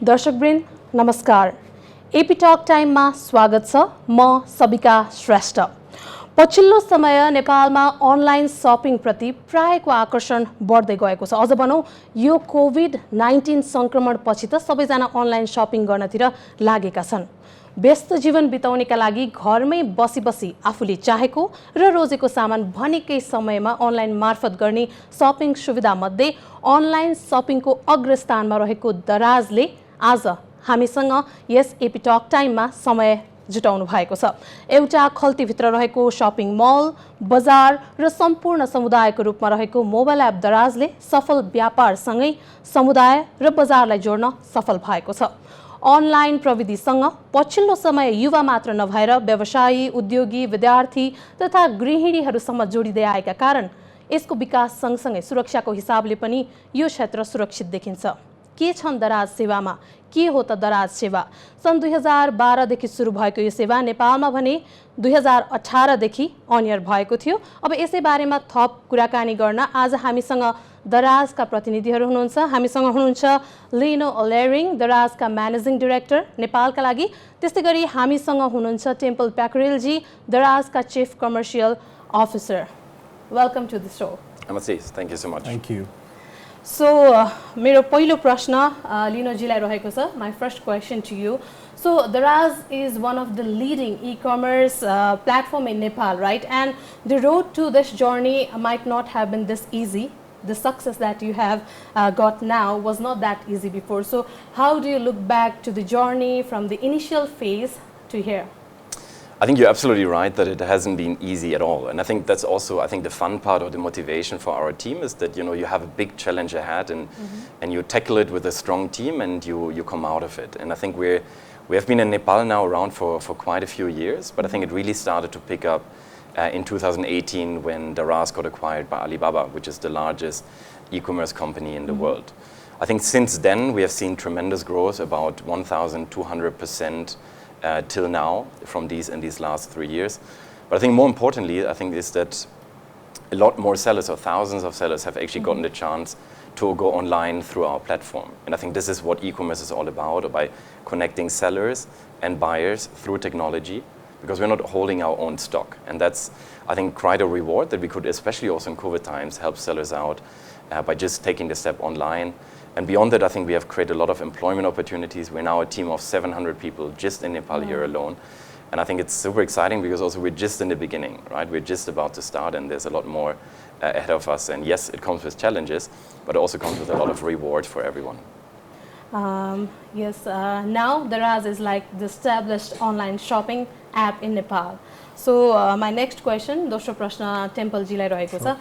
दर्शकवृन्द नमस्कार। एपी टक टाइममा स्वागत छ। म सबिका श्रेष्ठ। पछिल्लो समय नेपालमा अनलाइन शपिङ प्रति प्रायको आकर्षण बढ्दै गएको छ। अझ भनौं यो कोभिड-19 संक्रमणपछि त सबैजना अनलाइन शपिङ गर्नतिर लागेका छन्। व्यस्त जीवन बिताउनेका लागि घरमै बसी आफूले चाहेको र रोजेको सामान भनेकै समयमा अनलाइन मार्फत गर्ने शपिङ सुविधा मध्ये अनलाइन शपिङको अग्रस्थानमा रहेको दराजले आज हामीसँग यस एपी टक टाइममा समय जुटाउनु भएको छ। एउटा खल्तीभित्र रहेको शपिङ मल, बजार र सम्पूर्ण समुदायको रूपमा रहेको मोबाइल एप दराजले सफल व्यापारसँगै समुदाय र बजारलाई जोड्न सफल भएको छ। अनलाइन प्रविधिसँग पछिल्लो समय युवा मात्र नभएर व्यवसायी, उद्योगी, विद्यार्थी तथा गृहिणीहरूसम्म जोडिँदै आएका कारण यसको विकास सँगसँगै सुरक्षाको हिसाबले पनि यो क्षेत्र सुरक्षित देखिन्छ। के छन् दराज सेवामा? के हो त दराज सेवा? सन् 2012 देखि सुरु भएको यो सेवा नेपालमा भने 2018 देखि अनियर भएको थियो। अब यसै बारेमा थप कुराकानी गर्न आज हामीसँग दराजका प्रतिनिधिहरू हुनुहुन्छ। हामीसँग हुनुहुन्छ लिनो अहलेरिङ, दराजका म्यानेजिङ डाइरेक्टर नेपालका लागि। त्यस्तै गरी हामीसँग हुनुहुन्छ टेम्पल प्याकुरियलजी, दराजका chief commercial officer. Welcome to the show. Namaste. Thank you so much. Thank you. So, मेरो पहिलो प्रश्न लिनोजीलाई रहेको छ. My first question to you. So, Daraz is one of the leading e-commerce platform in Nepal, right? And the road to this journey might not have been this easy. The success that you have got now was not that easy before. So, how do you look back to the journey from the initial phase to here? I think you're absolutely right that it hasn't been easy at all. And I think that's also, the fun part or the motivation for our team is that, you have a big challenge ahead and you tackle it with a strong team and you come out of it. And I think we have been in Nepal now around for quite a few years, but I think it really started to pick up in 2018 when Daraz got acquired by Alibaba, which is the largest e-commerce company in the world. I think since then we have seen tremendous growth, about 1,200% till now from in these last 3 years. But I think more importantly, is that a lot more sellers or thousands of sellers have actually gotten the chance to go online through our platform. And I think this is what e-commerce is all about, by connecting sellers and buyers through technology, because we're not holding our own stock. And that's, I think, quite a reward that we could, especially also in COVID times, help sellers out by just taking the step online. And beyond that, I think we have created a lot of employment opportunities. We're now a team of 700 people just in Nepal here alone. And I think it's super exciting because also we're just in the beginning, right? We're just about to start and there's a lot more ahead of us. And yes, it comes with challenges, but it also comes with a lot of reward for everyone. Yes, now Daraz is like the established online shopping app in Nepal. So my next question, दोस्रो प्रश्न टेम्पलजीलाई रहेको छ।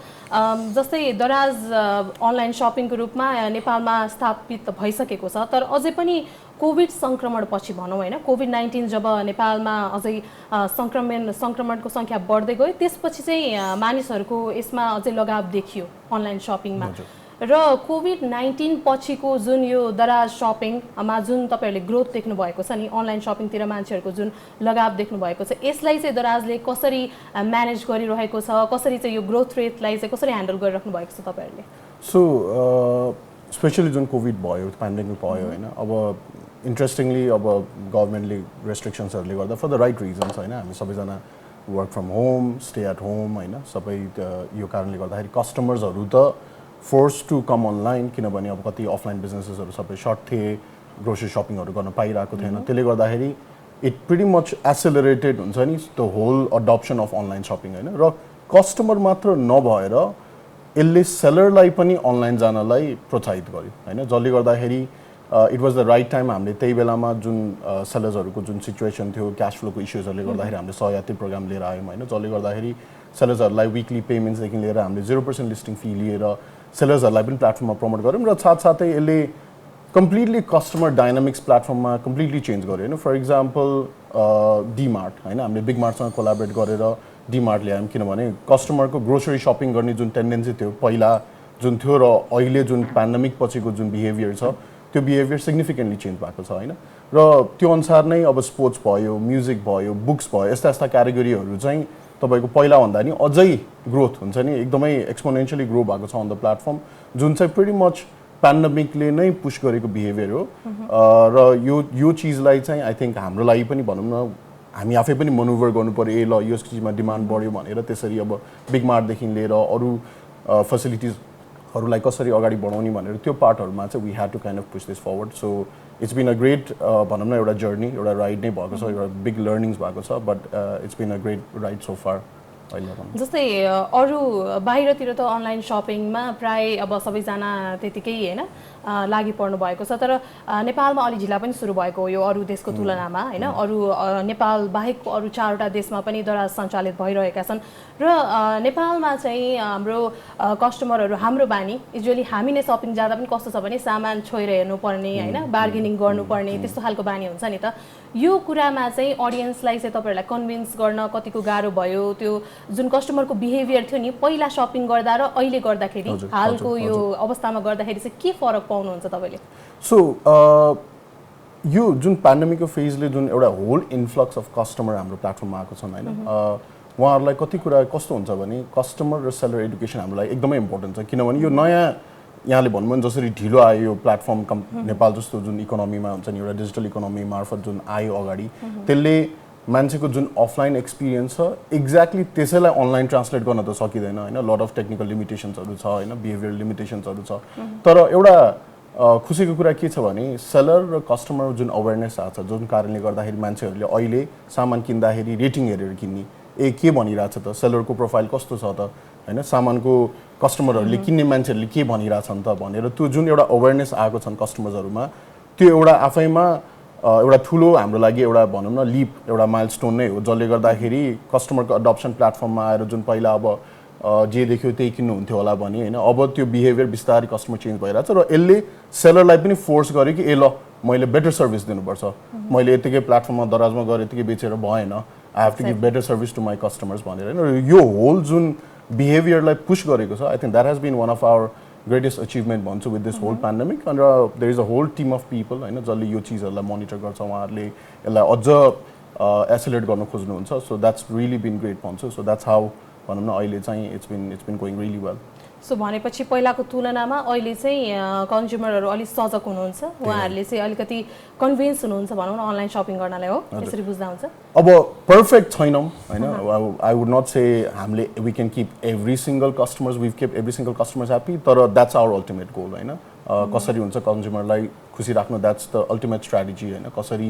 जस्तै दराज online शपिङको रूपमा नेपालमा स्थापित भइसकेको छ, तर अझै पनि कोभिड संक्रमण पछि भनौं हैन, कोभिड-19 जब नेपालमा अझै संक्रमणको संख्या बढ्दै गयो, त्यसपछि चाहिँ मानिसहरूको यसमा अझै लगाव देखियो अनलाइन शपिङमा। र कोभिड-19 पछिको जुन यो दराज शपिङमा जुन तपाईहरुले ग्रोथ देख्नु भएको छ नि, अनलाइन शपिङतिर मान्छेहरुको जुन लगाव देख्नु भएको छ, यसलाई चाहिँ दराजले कसरी म्यानेज गरिरहेको छ, कसरी चाहिँ यो ग्रोथ रेटलाई चाहिँ कसरी ह्यान्डल गरिराख्नु भएको छ तपाईहरुले? सो स्पेशली जुन कोभिड भयो, पेन्डेमिक भयो हैन, अब इन्ट्रेस्टिङली अब गभर्नमेन्टले रेस्ट्रिक्सन्सहरुले गर्दा फर द राइट रिजन्स हैन, हामी सबैजना work from home, stay at home हैन, सबै यो कारणले गर्दाखेरि कस्टमर्सहरु त फोर्स टु कम अनलाइन, किनभने अब कति अफलाइन बिजनेसेसहरु सबै सर्ट थिए, ग्रोसरी शपिङहरु गर्न पाइरहेको थिएन। त्यसले गर्दाखेरि इट प्रिटी मच एक्सेलरेटेड हुन्छ नि the whole adoption of online shopping हैन। र कस्टमर मात्र नभएर यसले सेलरलाई पनि अनलाइन जानलाई प्रोत्साहित गर्यो हैन, जसले गर्दाखेरि it was the right time. हामीले त्यही बेलामा जुन सेलर्सहरुको जुन सिचुएसन थियो, क्याश फ्लोको इश्युजहरुले गर्दाखेरि हामीले सहायता प्रोग्राम लिएर आयौँ हैन, जसले गर्दाखेरि सेलर्सहरुलाई वीकली पेमेन्ट्सदेखि लिएर हामीले 0% लिस्टिङ फी लिएर सेलर्सहरुलाई पनि प्लेटफर्ममा प्रमोट गर्यौं। र साथसाथै यसले कम्प्लिटली कस्टमर डायनामिक्स प्लेटफर्ममा कम्प्लिटली चेन्ज गर्यो हैन। फर एक्जाम्पल डीमार्ट हैन, हामीले बिग मार्टसँग कोलाबोरेट गरेर डीमार्ट ल्यायौं, किनभने कस्टमरको ग्रोसरी शपिङ गर्ने जुन टेन्डेन्सी थियो पहिला जुन थियो र अहिले जुन पेन्डेमिक पछिको जुन बिहेभियर छ, त्यो बिहेभियर सिग्निफिकेन्टली चेन्ज भएको छ हैन। र त्यो अनुसार नै अब स्पोर्ट्स भयो, म्युजिक भयो, बुक्स भयो, यस्ता क्याटेगोरीहरु चाहिँ तपाईको पहिला भन्दा नि अझै ग्रोथ हुन्छ नि, एकदमै एक्सपोनेन्शियली ग्रो भएको छ अन द प्लेटफर्म, जुन चाहिँ प्रिटी मच पेन्डेमिकले नै पुश गरेको बिहेभियर हो र यो चिजलाई चाहिँ आई थिङ्क हाम्रो लागि पनि भनौँ न हामी आफै पनि मनोभर गर्नु पर्यो ए ल यो चिजमा डिमान्ड बढ्यो भनेर त्यसरी अब बिग मार्टदेखि लिएर अरू फेसिलिटिजहरूलाई कसरी अगाडि बढाउने भनेर त्यो पार्टहरूमा चाहिँ we had to kind of push this forward so it's been a great भनौँ न एउटा जर्नी एउटा राइड नै भएको छ एउटा बिग लर्निङ्स भएको छ but it's been a great ride so far जस्तै अरू बाहिरतिर त अनलाइन सपिङमा प्राय अब सबैजना त्यतिकै होइन लागि पर्नु भएको छ तर नेपालमा अलि ढिला पनि सुरु भएको हो यो अरू देशको तुलनामा होइन अरू नेपाल बाहेकको अरू 4वटा देशमा पनि दराज सञ्चालित भइरहेका छन् र नेपालमा चाहिँ हाम्रो कस्टमरहरू हाम्रो बानी युजुअली हामी नै सपिङ जाँदा पनि कस्तो छ भने सामान छोएर हेर्नुपर्ने होइन बार्गेनिङ गर्नुपर्ने त्यस्तो खालको बानी हुन्छ नि त यो कुरामा चाहिँ अडियन्सलाई चाहिँ तपाईँहरूलाई कन्भिन्स गर्न कतिको गाह्रो भयो त्यो जुन कस्टमरको बिहेभियर थियो नि पहिला सपिङ गर्दा र अहिले गर्दाखेरि हालको यो अवस्थामा गर्दाखेरि चाहिँ के फरक पाउनुहुन्छ तपाईँले सो यो जुन पेन्डेमिकको फेजले जुन एउटा होल इन्फ्लक्स अफ कस्टमर हाम्रो प्लेटफर्ममा आएको छन् होइन उहाँहरूलाई कति कुरा कस्तो हुन्छ भने कस्टमर र सेलर एडुकेसन हाम्रो लागि एकदमै इम्पोर्टेन्ट छ किनभने यो नयाँ यहाँले भन्नुभयो नि जसरी ढिलो आयो यो प्लेटफर्म नेपाल जस्तो जुन इकोनोमीमा हुन्छ नि एउटा डिजिटल इकोनोमी मार्फत जुन आयो अगाडि त्यसले मान्छेको जुन अफलाइन एक्सपिरियन्स छ एक्ज्याक्टली त्यसैलाई अनलाइन ट्रान्सलेट गर्न त सकिँदैन होइन लट अफ टेक्निकल लिमिटेसन्सहरू छ होइन बिहेभियर लिमिटेसन्सहरू छ तर एउटा खुसीको कुरा के छ भने सेलर र कस्टमर जुन अवेरनेस आएको छ जुन कारणले गर्दाखेरि मान्छेहरूले अहिले सामान किन्दाखेरि रेटिङ हेरेर किन्ने के भनिरहेछ त सेलरको प्रोफाइल कस्तो छ त होइन सामानको कस्टमरहरूले किन्ने मान्छेहरूले के भनिरहेछन् त भनेर त्यो जुन एउटा अवेरनेस आएको छन् कस्टमर्सहरूमा त्यो एउटा आफैमा एउटा ठुलो हाम्रो लागि एउटा भनौँ न लिप एउटा माइलस्टोन नै हो जसले गर्दाखेरि कस्टमरको अडप्सन प्लेटफर्ममा आएर जुन पहिला अब जे देख्यो त्यही किन्नुहुन्थ्यो होला भने होइन अब त्यो बिहेभियर बिस्तारै कस्टमर चेन्ज भइरहेछ र यसले सेलरलाई पनि फोर्स गर्यो कि ए ल मैले बेटर सर्भिस दिनुपर्छ मैले यतिकै प्लेटफर्ममा दराजमा गएर यतिकै बेचेर भएन I have to give better service to my customers भनेर होइन यो होल जुन बिहेभियरलाई पुश गरेको छ I think that has been one of our greatest achievement भन्छु विथ दिस होल पेन्डेमिक र there is a whole team of people होइन जसले यो चिजहरूलाई मोनिटर गर्छ उहाँहरूले यसलाई अझ एसिलेट गर्न खोज्नुहुन्छ so that's really been great भन्छु सो द्याट्स हाउ भनौँ न अहिले चाहिँ it's been going really well so भनेपछि पहिलाको तुलनामा अहिले चाहिँ कन्ज्युमरहरू अलिक सजग हुनुहुन्छ उहाँहरूले चाहिँ अलिकति कन्भिन्स हुनुहुन्छ भनौँ न अनलाइन सपिङ गर्नलाई हो त्यसरी बुझ्दा हुन्छ अब पर्फेक्ट छैनौँ होइन आई वुड नट से हामीले we can keep every single customers we keep every single customers happy तर द्याट्स आवर अल्टिमेट गोल होइन कसरी हुन्छ कन्ज्युमरलाई खुसी राख्नु द्याट्स द अल्टिमेट स्ट्राटेजी होइन कसरी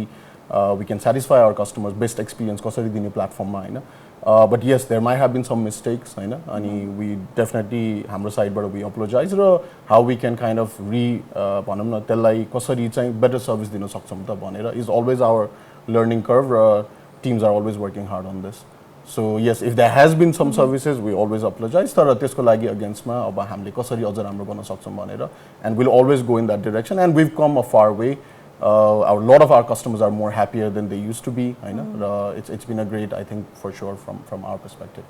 we can satisfy our customers best experience कसरी दिने प्लेटफर्ममा होइन but yes there might have been some mistakes होइन अनि we definitely हाम्रो साइडबाट we apologize raw how we can kind of भनौँ न त्यसलाई कसरी चाहिँ better service दिन सक्छौँ त भनेर is always our learning curve raw teams are always working hard on this so yes if there has been some services we always apologize तर त्यसको लागि अगेन्स्टमा अब हामीले कसरी अझ राम्रो गर्न सक्छौँ भनेर and we'll always go in that direction and we've come a far way a lot of our customers are more happier than they used to be. I know it's been a great, I think, for sure from our perspective.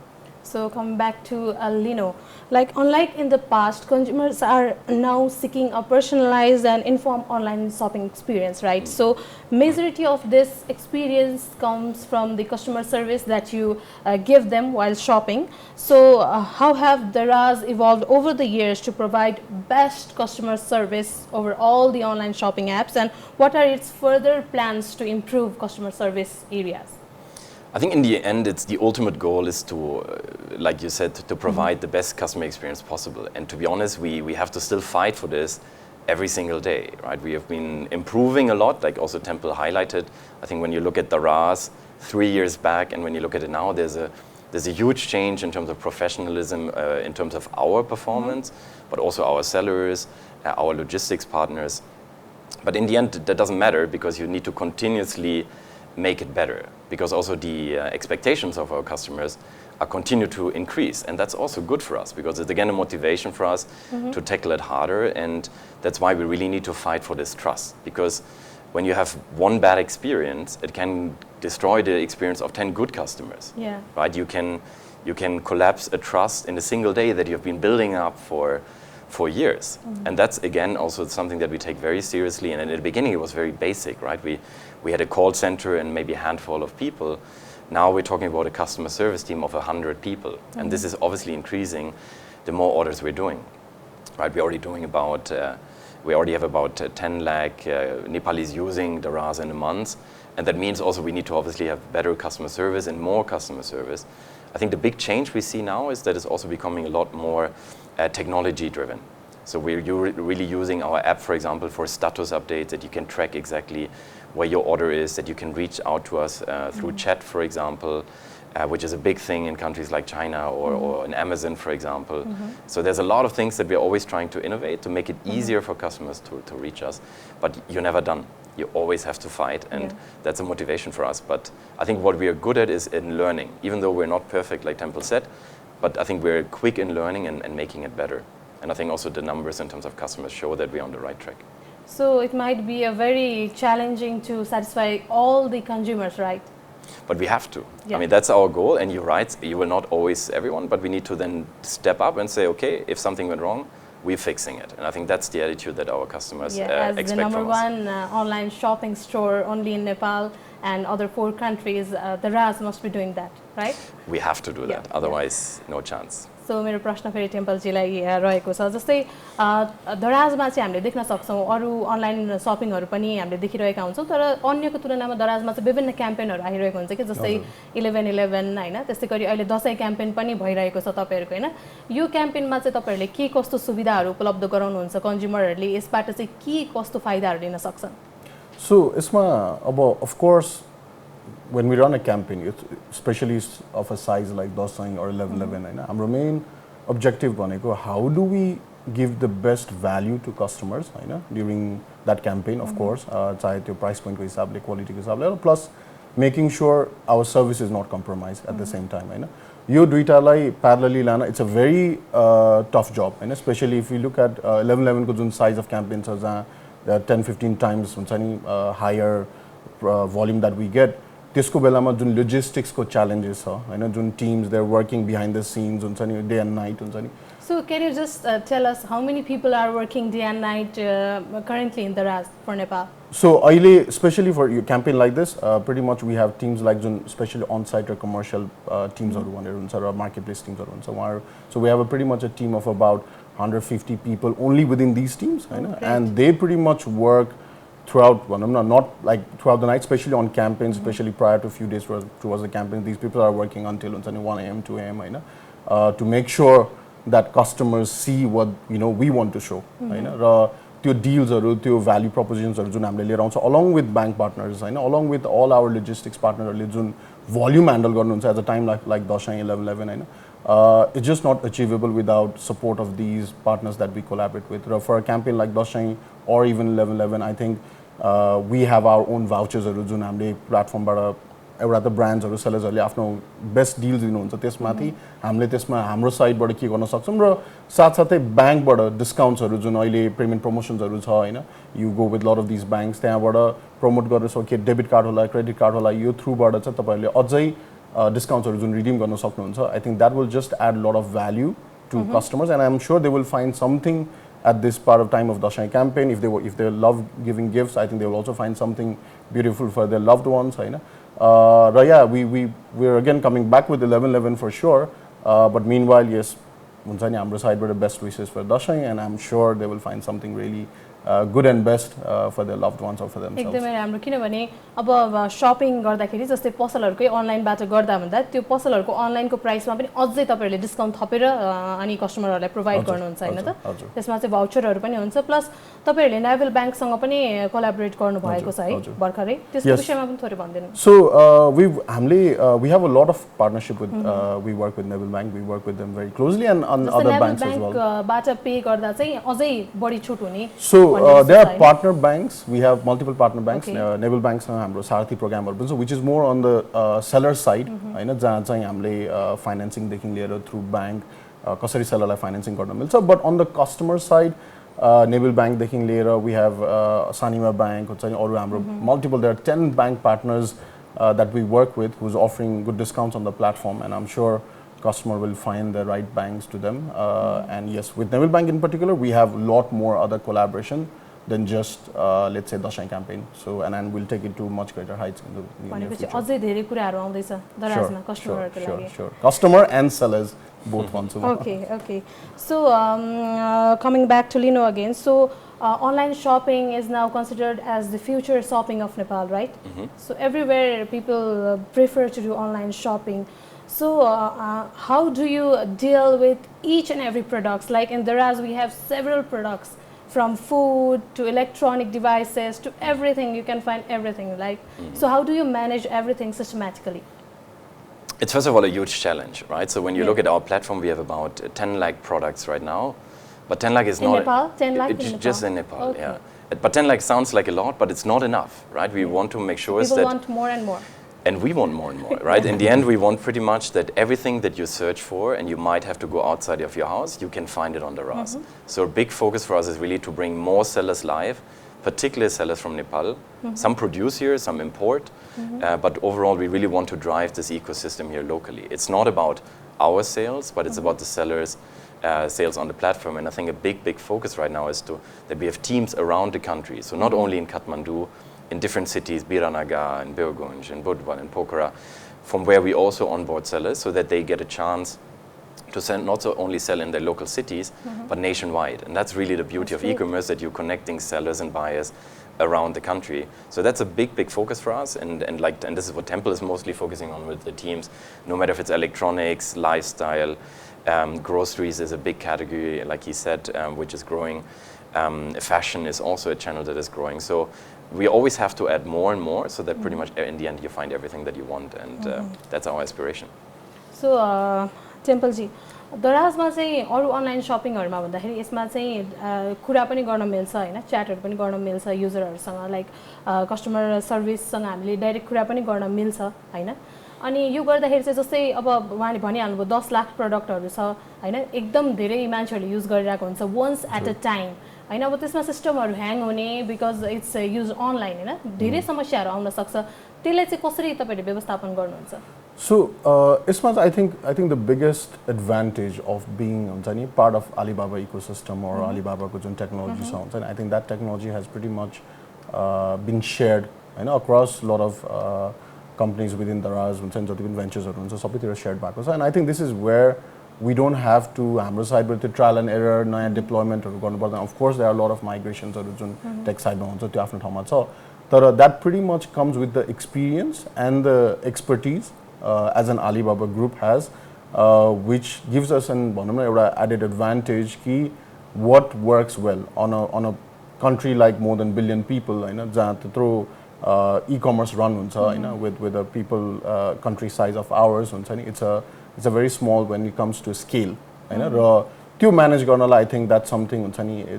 So coming back to Lino, like unlike in the past, consumers are now seeking a personalized and informed online shopping experience, right? So majority of this experience comes from the customer service that you give them while shopping. So how have Daraz evolved over the years to provide best customer service over all the online shopping apps, and what are its further plans to improve customer service areas? I think in the end, it's the ultimate goal is to, like you said, to provide the best customer experience possible. And to be honest, we have to still fight for this every single day, right? We have been improving a lot, like also Temple highlighted. I think when you look at Daraz 3 years back and when you look at it now, there's a huge change in terms of professionalism, in terms of our performance, but also our sellers, our logistics partners. But in the end, that doesn't matter because you need to continuously make it better, because also the expectations of our customers are continue to increase, and that's also good for us because it's again a motivation for us to tackle it harder, and that's why we really need to fight for this trust, because when you have one bad experience, it can destroy the experience of 10 good customers. Yeah. Right? You can collapse a trust in a single day that you've been building up for years. And that's again also something that we take very seriously, and in the beginning it was very basic, right? We had a call center and maybe a handful of people. Now we're talking about a customer service team of 100 people, and this is obviously increasing the more orders we're doing. Right? We're already doing about We already have about 10 lakh Nepalis using Daraz in a month. And that means also we need to obviously have better customer service and more customer service. I think the big change we see now is that it's also becoming a lot more technology driven. So we're really using our app, for example, for status updates, that you can track exactly where your order is, that you can reach out to us through chat, for example, which is a big thing in countries like China or in Amazon, for example. So there's a lot of things that we're always trying to innovate to make it easier for customers to reach us. But you're never done. You always have to fight, and that's a motivation for us. But I think what we are good at is in learning, even though we're not perfect, like Temple said, but I think we're quick in learning and making it better. And I think also the numbers in terms of customers show that we're on the right track. So it might be a very challenging to satisfy all the consumers, right? But we have to. Yeah. I mean, that's our goal, and you're right, you will not always everyone, but we need to then step up and say, okay, if something went wrong, we're fixing it. And I think that's the attitude that our customers as expect the number from us. one online shopping store only in Nepal and other 4 countries, Daraz must be doing that, right? We have to do that, otherwise no chance. So मेरो प्रश्न फेरि टेम्पलजीलाई रहेको छ जस्तै दराजमा चाहिँ हामीले देख्न सक्छौँ अरू अनलाइन सपिङहरू पनि हामीले देखिरहेका हुन्छौँ तर अन्यको तुलनामा दराजमा चाहिँ विभिन्न क्याम्पेनहरू आइरहेको हुन्छ कि जस्तै 11/11 हैन त्यसै गरी अहिले दशैं क्याम्पेन पनि भइरहेको छ तपाईहरुको हैन यो क्याम्पेनमा चाहिँ तपाईहरुले के कस्तो सुविधाहरू उपलब्ध गराउनुहुन्छ कन्ज्युमरहरूले यसबाट चाहिँ के कस्तो फाइदाहरू लिन सक्छन् सो यसमा अब of course when we run a campaign, especially of a size like Dasai or 11/11, our main objective is how do we give the best value to customers during that campaign, of course, price point, quality, plus making sure our service is not compromised at the same time. You do it parallelly, it's a very tough job, especially if you look at 11/11 size of campaigns, there are 10-15 times higher volume that we get. त्यसको बेलामा जुन logistics को challenges छ हैन जुन teams they're working behind the scenes हुन्छ नि day and night हुन्छ नि So can you just tell us how many people are working day and night currently in Daraz for Nepal? So अहिले especially for your campaign like this pretty much we have teams like Jun especially on site or commercial teams हरु भनेर हुन्छ र marketplace teams हरु हुन्छ so we have a pretty much a team of about 150 people only within these teams Hahn and they pretty much work throughout, not like throughout the night, especially on campaigns, especially prior to a few days towards the campaign. These people are working until 1 a.m., 2 a.m. To make sure that customers see what we want to show. Your deals or your value propositions along with bank partners, along with all our logistics partners, volume handle at a time like Dasai 11/11. It's just not achievable without support of these partners that we collaborate with. For a campaign like Dasai or even 11/11, I think we have our own vouchers जुन हामीले प्लेटफर्मबाट एउटा त ब्रान्ड्सहरु सेलर्सहरुले आफ्नो best deals दिनुहुन्छ त्यसमाथि हामीले त्यसमा हाम्रो साइडबाट के गर्न सक्छौं र साथसाथै बैंकबाट डिस्काउन्ट्सहरु जुन अहिले पेमेन्ट प्रमोशन्सहरु छ हैन you go with lot of this banks त्यहाँबाट प्रमोट गर्न सके डेबिट कार्ड होला क्रेडिट कार्ड होला यो थ्रुबाट चाहिँ तपाईहरुले अझै डिस्काउन्ट्सहरु जुन रिडीम गर्न सक्नुहुन्छ I think that will just add lot of value to customers and I am sure they will find something at this part of time of Dasai campaign. If they love giving gifts, I think they will also find something beautiful for their loved ones. We're again coming back with 11/11 for sure. But meanwhile, yes, हाम्रो sideबाट best wishes for Dasai, and I'm sure they will find something really good and best for their loved ones or for themselves. एकदमै राम्रो किनभने अब shopping गर्दाखेरि जस्तै पसलहरुकै अनलाइनबाट गर्दा भन्दा त्यो पसलहरुको अनलाइनको प्राइसमा पनि अझै तपाईहरुले डिस्काउन्ट थपेर अनि कस्टमरहरुलाई प्रोवाइड गर्नुहुन्छ हैन त त्यसमा चाहिँ भाउचरहरु पनि हुन्छ प्लस तपाईहरुले नेभल बैंकसँग पनि कोल्याबोरेट गर्नु भएको छ है भर्खरै त्यसको विषयमा पनि थोरै भन्दिनु So we have a lot of partnership with we work with Naval Bank, we work with them very closely and on other banks as well. बाट पे गर्दा चाहिँ अझै बढी छुट हुने So there are partner banks. We have multiple partner banks. Naval Banks हाम्रो सारथी प्रोग्रामहरु पनि छ which is more on the seller side हैन जहाँ चाहिँ हामीले फाइनान्सिङ देखि लिएर थ्रु बैंक कसरी सेलरलाई फाइनान्सिङ गर्न मिल्छ but on the customer side Naval Bank देखि लिएर we have Sanima Bank हुन्छ अरु हाम्रो multiple there are 10 bank partners that we work with who's offering good discounts on the platform and I'm sure customer will find the right banks to them and yes with Naval Bank in particular we have a lot more other collaboration than just let's say Dasai campaign so and we'll take it to much greater heights in the near future. अझै धेरै कुराहरु आउँदैछ दराजमा कस्टमरहरुको लागि Sure. Customer and sellers both want to. Okay. So coming back to Lino again. So online shopping is now considered as the future shopping of Nepal, right? So everywhere people prefer to do online shopping. So how do you deal with each and every products? Like in Daraz, we have several products, from food to electronic devices to everything. You can find everything. Like, so how do you manage everything systematically? It's first of all a huge challenge, right? So when you look at our platform, we have about 10 lakh products right now. But 10 lakh is in not... Nepal? 10 lakh in Nepal? Just in Nepal, Okay. yeah. But 10 lakh sounds like a lot, but it's not enough, right? We want to make sure People that... want more and more. And we want more and more, right? In the end, we want pretty much that everything that you search for and you might have to go outside of your house, you can find it on Daraz. So a big focus for us is really to bring more sellers live, particularly sellers from Nepal. Some produce here, some import, but overall we really want to drive this ecosystem here locally. It's not about our sales, but it's about the sellers' sales on the platform. And I think a big focus right now is that we have teams around the country. So not only in Kathmandu, in different cities, Biranagar, and Birgunj, and Budval, and Pokhara, from where we also onboard sellers so that they get a chance to sell, not so only sell in their local cities, but nationwide. And that's really the beauty of e-commerce, that you're connecting sellers and buyers around the country. So that's a big focus for us, and this is what Temple is mostly focusing on with the teams, no matter if it's electronics, lifestyle, groceries is a big category, like he said, which is growing. Fashion is also a channel that is growing. So we always have to add more and more so that pretty much in the end you find everything that you want, and that's our aspiration. So, Temple ji, Darazमा चाहिँ अरु online शपिङहरुमा भन्दाखेरि यसमा चाहिँ कुरा पनि गर्न मिल्छ हैन, च्याटहरु पनि गर्न मिल्छ युजरहरुसँग, लाइक कस्टमर सर्भिससँग हामीले डाइरेक्ट कुरा पनि गर्न मिल्छ हैन. अनि यो गर्दाखेरि चाहिँ जस्तै अब उहाँले भनिहाल्नुभयो 10 लाख प्रोडक्टहरु छ हैन, एकदम धेरै मान्छेहरुले युज गरिरहेको हुन्छ वन्स एट अ टाइम हैन. अब त्यसमा सिस्टमहरु ह्याङ हुने बिकज इट्स युज अनलाइन हैन, धेरै समस्याहरु आउन सक्छ. त्यसलाई चाहिँ कसरी तपाईहरुले व्यवस्थापन गर्नुहुन्छ? So, I think the biggest advantage of being part of Alibaba ecosystem or Alibaba technology sounds, and I think that technology has pretty much been shared across a lot of companies within Daraz, ventures or shared back. And I think this is where we don't have to hammer side with the trial and error, deployment. Of course, there are a lot of migrations or tech side, but that pretty much comes with the experience and the expertise as an Alibaba group has, which gives us an added advantage ki what works well on a country like more than billion people, through e-commerce run with a people country size of ours, it's a very small when it comes to scale. To manage Garnala, I think that's something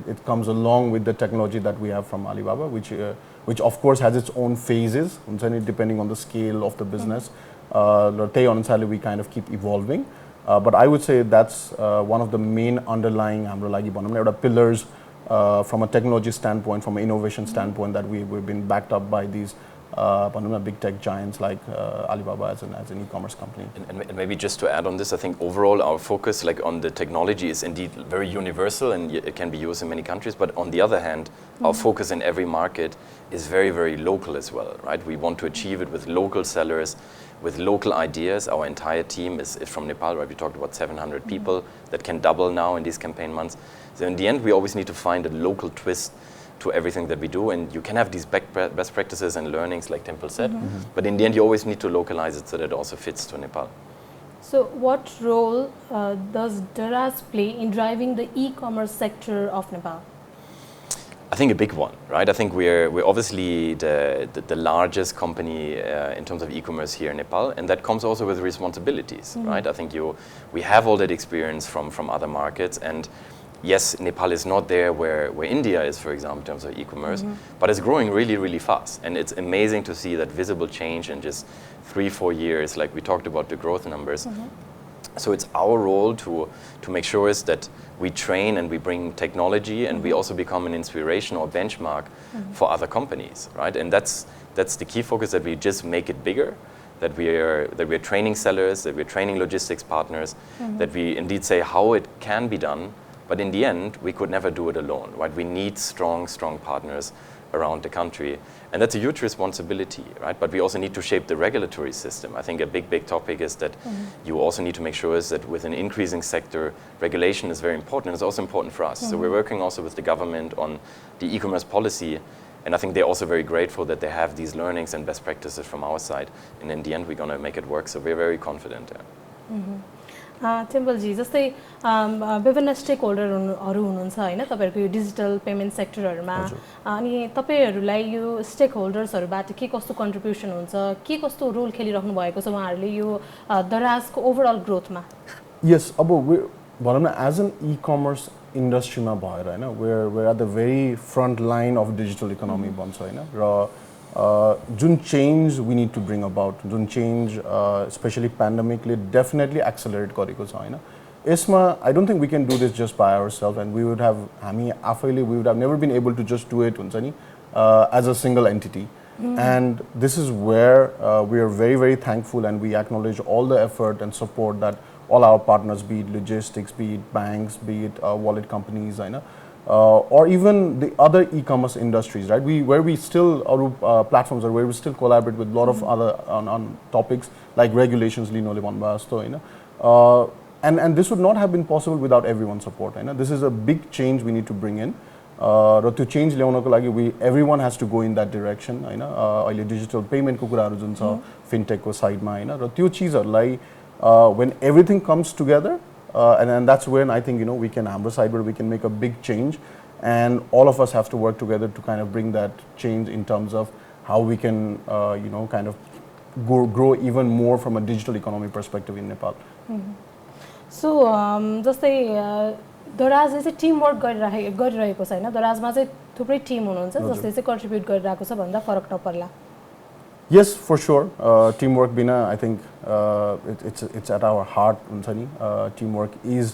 it comes along with the technology that we have from Alibaba, which of course has its own phases depending on the scale of the business. We kind of keep evolving, but I would say that's one of the main underlying pillars from a technology standpoint, from an innovation standpoint, that we've been backed up by these big tech giants like Alibaba as an e-commerce company. And maybe just to add on this, I think overall our focus on the technology is indeed very universal and it can be used in many countries, but on the other hand, our focus in every market is very local as well, right? We want to achieve it with local sellers, with local ideas. Our entire team is from Nepal, right? We talked about 700 people that can double now in these campaign months. So in the end, we always need to find a local twist to everything that we do, and you can have these best practices and learnings like Temple said, but in the end you always need to localize it so that it also fits to Nepal. So what role does Daraz play in driving the e-commerce sector of Nepal? I think a big one, right? I think we're obviously the largest company in terms of e-commerce here in Nepal, and that comes also with responsibilities, right? I think we have all that experience from other markets, and yes, Nepal is not there where India is, for example, in terms of e-commerce, but it's growing really fast. And it's amazing to see that visible change in just 3-4 years, like we talked about the growth numbers. So it's our role to make sure is that we train and we bring technology and we also become an inspiration or benchmark for other companies, right? And that's the key focus, that we just make it bigger, that we're training sellers, that we're training logistics partners, that we indeed say how it can be done. But in the end, we could never do it alone, right? We need strong partners around the country. And that's a huge responsibility, right? But we also need to shape the regulatory system. I think a big topic is that you also need to make sure is that with an increasing sector, regulation is very important, and it's also important for us. So we're working also with the government on the e-commerce policy, and I think they're also very grateful that they have these learnings and best practices from our side. And in the end, we're going to make it work, so we're very confident. टिम्पलजी जस्तै विभिन्न stake होल्डरहरू हुनुहुन्छ होइन तपाईँहरूको यो digital payment सेक्टरहरूमा अनि तपाईँहरूलाई यो stake होल्डर्सहरूबाट के कस्तो contribution हुन्छ के कस्तो रोल खेलिराख्नु भएको छ उहाँहरूले यो दराजको ओभरअल ग्रोथमा यस अब भनौँ न एज एन ई-कमर्स इन्डस्ट्रीमा भएर होइन where at the very front line of digital economy भन्छ होइन र जुन change we need to bring about जुन चेन्ज स्पेसली पेन्डेमिकले डेफिनेटली एक्सेलरेट गरेको छ होइन यसमा I don't think we can do this just by our self and we would have हामी आफैले we would have never been able to just do it हुन्छ नि as a single entity and this is where we are very very thankful and we acknowledge all the effort and support that all our partners, be it logistics, be it banks, be it wallet companies, or even the other e-commerce industries, right? Where we still platforms, or where we still collaborate with a lot of other on topics like regulations, Lino, and this would not have been possible without everyone's support. This is a big change we need to bring in. To change ल्याउनको लागि everyone has to go in that direction. अहिले digital payment को कुराहरू जुन छ fintech को साइडमा होइन र त्यो चीजहरूलाई when everything comes together, and that's when I think we can hammer side where we can make a big change, and all of us have to work together to kind of bring that change in terms of how we can kind of grow even more from a digital economy perspective in Nepal. So जस्तै दराजले चाहिँ team work गरिरहेको छ होइन दराजमा चाहिँ थुप्रै Tim हुनुहुन्छ जसले चाहिँ कन्ट्रिब्युट गरिरहेको छ भन्दा फरक नपर्ला. Yes, for sure. Teamwork bina, I think it's at our heart. Teamwork is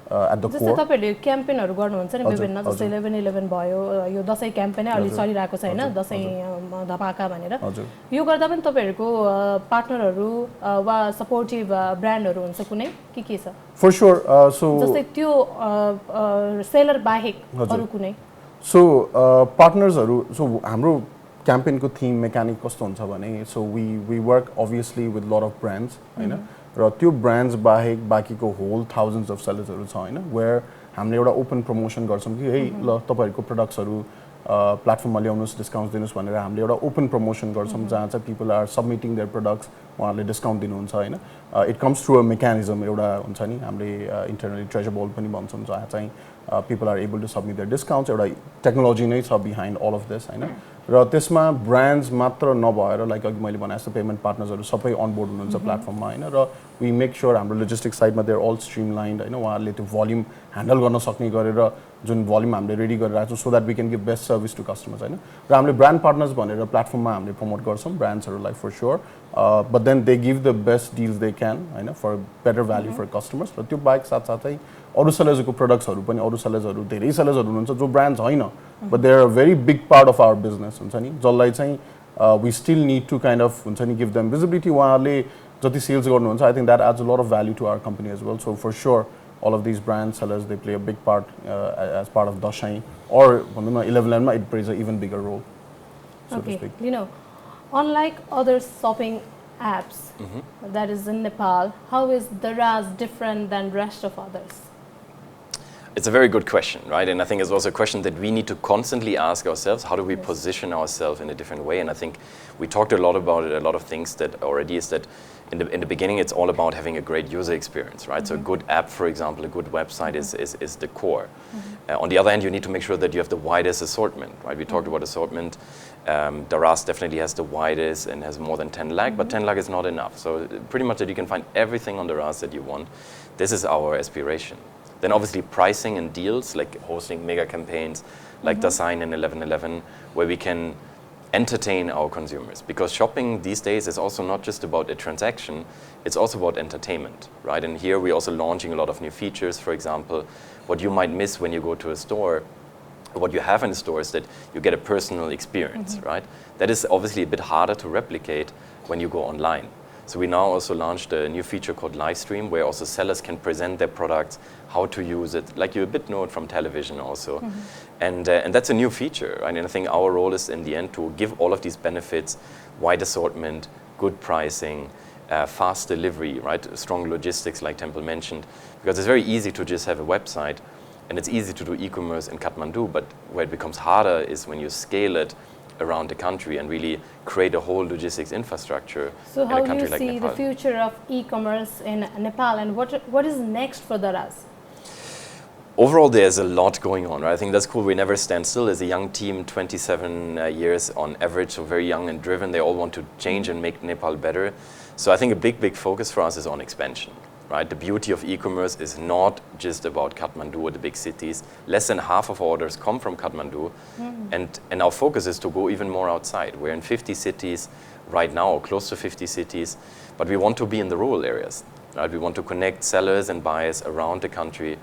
at the core. जस्तै तपाईहरुले क्याम्पेनहरु गर्नुहुन्छ नि विभिन्न जस्तै 1111 भयो यो दशैं क्याम्पेनै अलि चलिरहेको छ हैन दशैं धपाका भनेर यो गर्दा पनि तपाईहरुको पार्टनरहरु वा सपोर्टिभ ब्रान्डहरु हुन्छ कुनै के छ For sure. So जस्तै त्यो सेलर बाहेक अरु कुनै So partnersहरु so हाम्रो campaign को theme mechanic कस्तो हुन्छ भने so we work obviously with lot of brands हैन र त्यो brands बाहेक बाकीको whole thousands of sellersहरु छ हैन where हामीले एउटा open promotion गर्छौं कि हे ल तपाईहरुको प्रोडक्ट्सहरु प्लेटफर्ममा ल्याउनुस् डिस्काउन्ट दिनुस् भनेर हामीले एउटा ओपन प्रमोसन गर्छौं जहाँ चाहिँ people are submitting their products उहाँहरूले डिस्काउन्ट दिनुहुन्छ हैन it comes through a mechanism एउटा हुन्छ नि हामीले internally treasure ball पनि भन्छौं जहाँ चाहिँ people are able to submit their discounts एउटा टेक्नोलोजी नै छ behind all of this हैन र त्यसमा ब्रान्ड्स मात्र नभएर लाइक अघि मैले भने जस्तो पेमेन्ट पार्टनर्सहरु सबै अनबोर्ड हुनुहुन्छ प्लेटफर्ममा हैन र वी मेक श्योर हाम्रो लोजिस्टिक्स साइडमा दे आर अल स्ट्रीमलाइन्ड हैन उहाँहरूले त्यो भोल्युम ह्यान्डल गर्न सक्ने गरेर जुन भोल्युम हामीले रेडी गरिरहेको छौं so that we can give best service to customers हैन र हामीले ब्रान्ड पार्टनर्स भनेर प्लेटफर्ममा हामीले प्रमोट गर्छौं ब्रान्ड्सहरुलाई for sure but then they give the best deals they can हैन for better value for customers र त्यो बाइक साथसाथै अरु सेलर्सको प्रोडक्ट्सहरु पनि अरु सेलर्सहरु धेरै सेलर्सहरु हुनुहुन्छ जो ब्रान्ड्स हैन but they are a very big part of our business हुन्छ नि जसलाई चाहिँ we still need to kind of हुन्छ नि गिभ देम भिजिबिलिटी उहाँहरूले जति सेल्स गर्नुहुन्छ I think that adds a lot of value to our company as well so for sure all of these brands sellers they play a big part as part of Dashain or 11 it plays an even bigger role so okay. to speak. You know, unlike other shopping apps that is in Nepal, how is Daraz different than rest of others? It's a very good question, right? And I think it's also a question that we need to constantly ask ourselves, how do we position ourselves in a different way? And I think we talked a lot about it, a lot of things that already is that in the beginning, it's all about having a great user experience, right? So a good app, for example, a good website is the core. On the other hand, you need to make sure that you have the widest assortment, right? We talked about assortment. Daraz definitely has the widest and has more than 10 lakh, but 10 lakh is not enough. So pretty much that you can find everything on Daraz that you want. This is our aspiration. Then obviously pricing and deals, like hosting mega campaigns, like Dasein and 1111, where we can entertain our consumers. Because shopping these days is also not just about a transaction, it's also about entertainment, right? And here we're also launching a lot of new features. For example, what you might miss when you go to a store, what you have in the store is that you get a personal experience, right? That is obviously a bit harder to replicate when you go online. So we now also launched a new feature called live stream, where also sellers can present their products, how to use it, like you a bit know it from television also. And that's a new feature. And I think our role is in the end to give all of these benefits, wide assortment, good pricing, fast delivery, right? Strong logistics, like Temple mentioned, because it's very easy to just have a website, and it's easy to do e-commerce in Kathmandu, but where it becomes harder is when you scale it around the country and really create a whole logistics infrastructure So in how a do country you like see Nepal. the future of e-commerce in Nepal, and what is next for Daraz? Overall, there's a lot going on, right? I think that's cool. We never stand still. As a young team, 27 years on average, so very young and driven. They all want to change and make Nepal better. So I think a big focus for us is on expansion, right? The beauty of e-commerce is not just about Kathmandu or the big cities. Less than half of orders come from Kathmandu, and our focus is to go even more outside. We're in 50 cities right now, or close to 50 cities, but we want to be in the rural areas, right? We want to connect sellers and buyers around the country.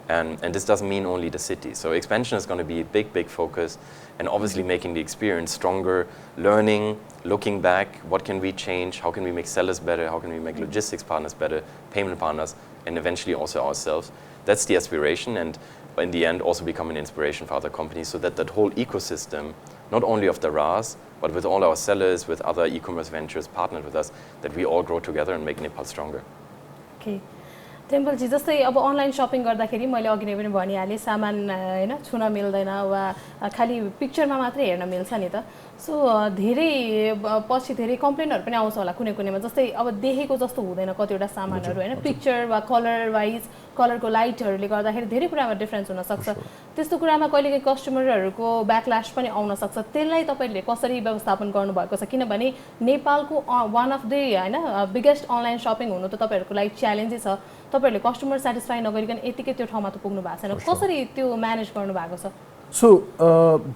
And this doesn't mean only the city. So expansion is going to be a big focus, and obviously making the experience stronger, learning, looking back, what can we change, how can we make sellers better, how can we make logistics partners better, payment partners, and eventually also ourselves. That's the aspiration, and in the end also become an inspiration for other companies, so that that whole ecosystem, not only of Daraz, but with all our sellers, with other e-commerce ventures partnered with us, that we all grow together and make Nepal stronger. Okay. Temple जी जस्तै अब online shopping गर्दाखेरि मैले अघि नै पनि भनिहालेँ सामान हैन छुन मिल्दैन वा खाली पिक्चरमा मात्रै हेर्न मिल्छ नि त सो धेरै पछि धेरै कम्प्लेनहरु पनि आउँछ होला कुनै कुनैमा जस्तै अब देखेको जस्तो हुँदैन कतिवटा सामानहरु हैन पिक्चर वा कलर वाइज कलरको लाइटहरुले गर्दाखेरि धेरै कुरामा डिफरेन्स हुन सक्छ त्यस्तो कुरामा कहिलेकाहीँ कस्टमरहरुको ब्याकल्याश पनि आउन सक्छ त्यसलाई तपाईहरुले कसरी व्यवस्थापन गर्नु भएको छ किनभने नेपालको one of the Hahn biggest online shopping हुनु त तपाईहरुको लागि च्यालेन्जै छ तपाईहरुले कस्टमर स्याटिस्फाई नगरिकन यतिकै त्यो ठाउँमा त पुग्नु भएको छैन कसरी त्यो म्यानेज गर्नु भएको छ सो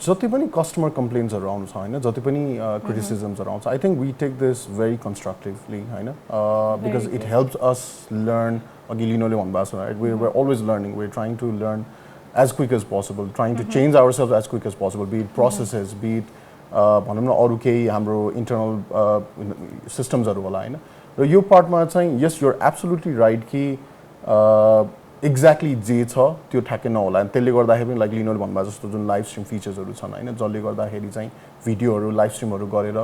जति पनि कस्टमर कम्प्लेन्ट्सहरु आउँछ हैन जति पनि क्रिटिसिजम्सहरु आउँछ I think we take this very constructively हैन because it helps us learn अघि लिनोले भन्नुभएको छ right we are always learning we are trying to learn as quick as possible, trying to change ourselves as quick as possible, be it processes, be it भनौं न अरु केही हाम्रो internal systems हरु होला हैन र यो पार्टमा चाहिँ yes you are absolutely right कि एक्ज्याक्टली जे छ त्यो ठ्याक्कै नहोला अनि त्यसले गर्दाखेरि पनि लाइक लिनोले भन्नुभएको जस्तो जुन लाइभ स्ट्रिम फिचर्सहरु छन् हैन जसले गर्दाखेरि चाहिँ भिडियोहरु लाइभ स्ट्रिमहरु गरेर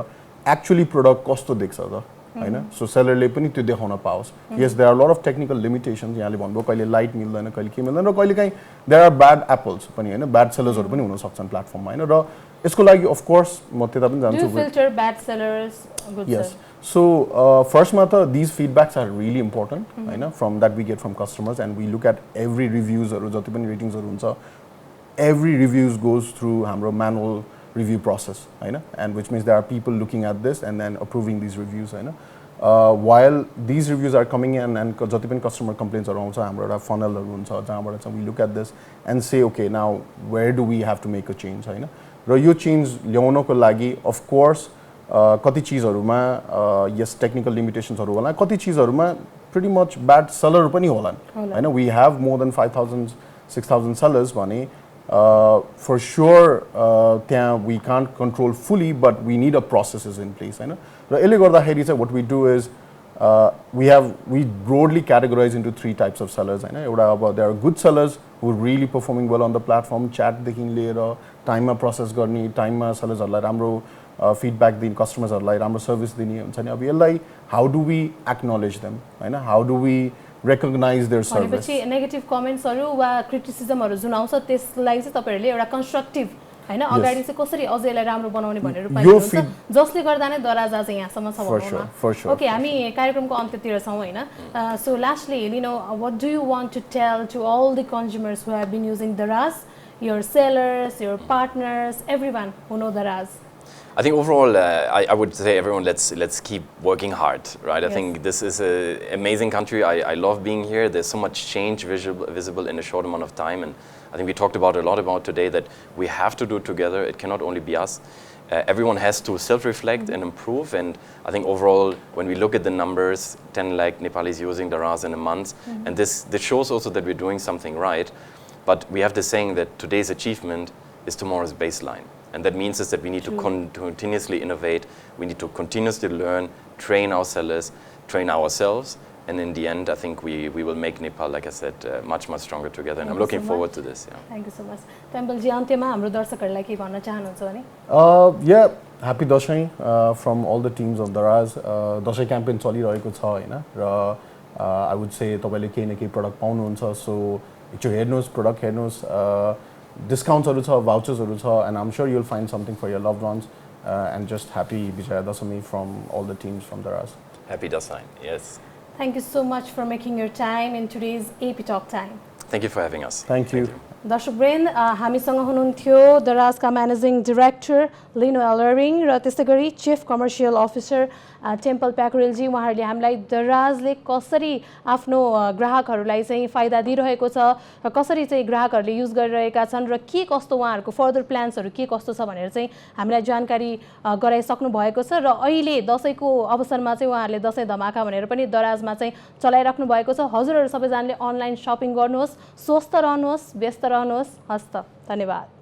एक्चुअली प्रोडक्ट कस्तो देख्छ त हैन सो सेलरले पनि त्यो देखाउन पाओस् yes there are lot of technical limitations यहाँले भन्नुभयो कहिले लाइट मिल्दैन कहिले के मिल्दैन र कहिले काहीँ देयर आर ब्याड एप्पल्स पनि हैन ब्याड सेलर्सहरु पनि हुन सक्छन् प्लेटफर्ममा हैन र यसको लागि अफ कोर्स म त्यता पनि जान्छु filter bad sellers good yes so फर्स्टमा त this feedbacks are really important हैन from that we get from customers and we look at every रिभ्युजहरु जति पनि रेटिङ्सहरु हुन्छ एभ्री रिभ्युज गोज थ्रु हाम्रो म्यानुअल review process हैन and which means there are people looking at this and then approving these reviews हैन while these reviews are coming in and जति पनि customer complaints हरु आउँछ हाम्रो एउटा funnel हरु हुन्छ जहाँबाट चाहिँ we look at this and say okay now where do we have to make a change हैन र यो चेन्ज ल्याउनको लागि of course कति चीजहरुमा yes technical limitations हरु होला कति चीजहरुमा pretty much bad seller पनि होलान् हैन we have more than 5000 6000 sellers भने for sure we can't control fully but we need a processes in place हैन र यसले गर्दाखेरि चाहिँ what we do is we broadly categorize into three types of sellers हैन एउटा अब there are good sellers who are really performing well on the platform chat देखि लिएर टाइममा process गर्ने टाइममा सेलर्सहरुलाई राम्रो feedback दिने कस्टमर्सहरुलाई राम्रो सर्भिस दिने हुन्छ नि अब यसलाई how do we acknowledge them हैन how do we recognize their service भनेपछि नेगेटिभ कमेन्ट्सहरु वा क्रिटिसिजमहरु जुन आउँछ त्यसलाई चाहिँ तपाईहरुले एउटा कन्स्ट्रक्टिभ हैन अगाडि चाहिँ कसरी अझै यसलाई राम्रो बनाउने भनेर पाइनुहुन्छ जसले गर्दा नै दराज आज यहाँसम्म छ भन्नुमा ओके हामी कार्यक्रमको अन्त्यतिर छौं हैन so lastly Lino what do you want to tell to all the consumers who have been using Daraz your sellers your partners everyone who know Daraz I think overall, I would say everyone, let's keep working hard, right? I think this is an amazing country. I love being here. There's so much change visible in a short amount of time, and I think we talked about a lot about today that we have to do it together. It cannot only be us. Everyone has to self-reflect and improve. And I think overall, when we look at the numbers, 10 lakh Nepalis using Daraz in a month, and this shows also that we're doing something right. But we have the saying that today's achievement is tomorrow's baseline. And that means is that we need to continuously innovate, we need to continuously learn, train our sellers, train ourselves. And in the end, I think we will make Nepal, like I said, much stronger together. And I'm looking forward to this. Yeah. Thank you so much. Temple ji, अन्त्यमा हाम्रो दर्शकहरूलाई के भन्न चाहनुहुन्छ भने? Yeah, happy Dashain from all the teams of Daraz. Dashain campaign चलिरहेको छ हैन र I would say तपाईले केही न केही प्रोडक्ट पाउनुहुन्छ. So एकचोटि हेर्नुहोस्, प्रोडक्ट हेर्नुहोस्, डिस्काउन्ट्सहरु छ, भाउचर्सहरु छ, and I'm sure you'll find something for your loved ones. And just happy Vijaya Dasami from all the teams from Daraz. Happy Dasain, yes. Thank you so much for making your time in today's AP Talk Time. Thank you for having us. Thank you. दर्शकवृन्द हामीसँग हुनुहुन्थ्यो दराजका managing director लिनो एलरिङ र त्यसै गरी chief commercial officer temple प्याकुरेलजी। उहाँहरूले हामीलाई दराजले कसरी आफ्नो ग्राहकहरूलाई चाहिँ फाइदा दिइरहेको छ र कसरी चाहिँ ग्राहकहरूले युज गरिरहेका छन् र के कस्तो उहाँहरूको फर्दर प्लान्सहरू के कस्तो छ भनेर चाहिँ हामीलाई जानकारी गराइसक्नु भएको छ र अहिले दसैँको अवसरमा चाहिँ उहाँहरूले दसैँ धमाका भनेर पनि दराजमा चाहिँ चलाइराख्नु भएको छ। हजुरहरू सबैजनाले अनलाइन सपिङ गर्नुहोस्, स्वस्थ रहनुहोस्, व्यस्त रहनुहोस्। हस्त, धन्यवाद।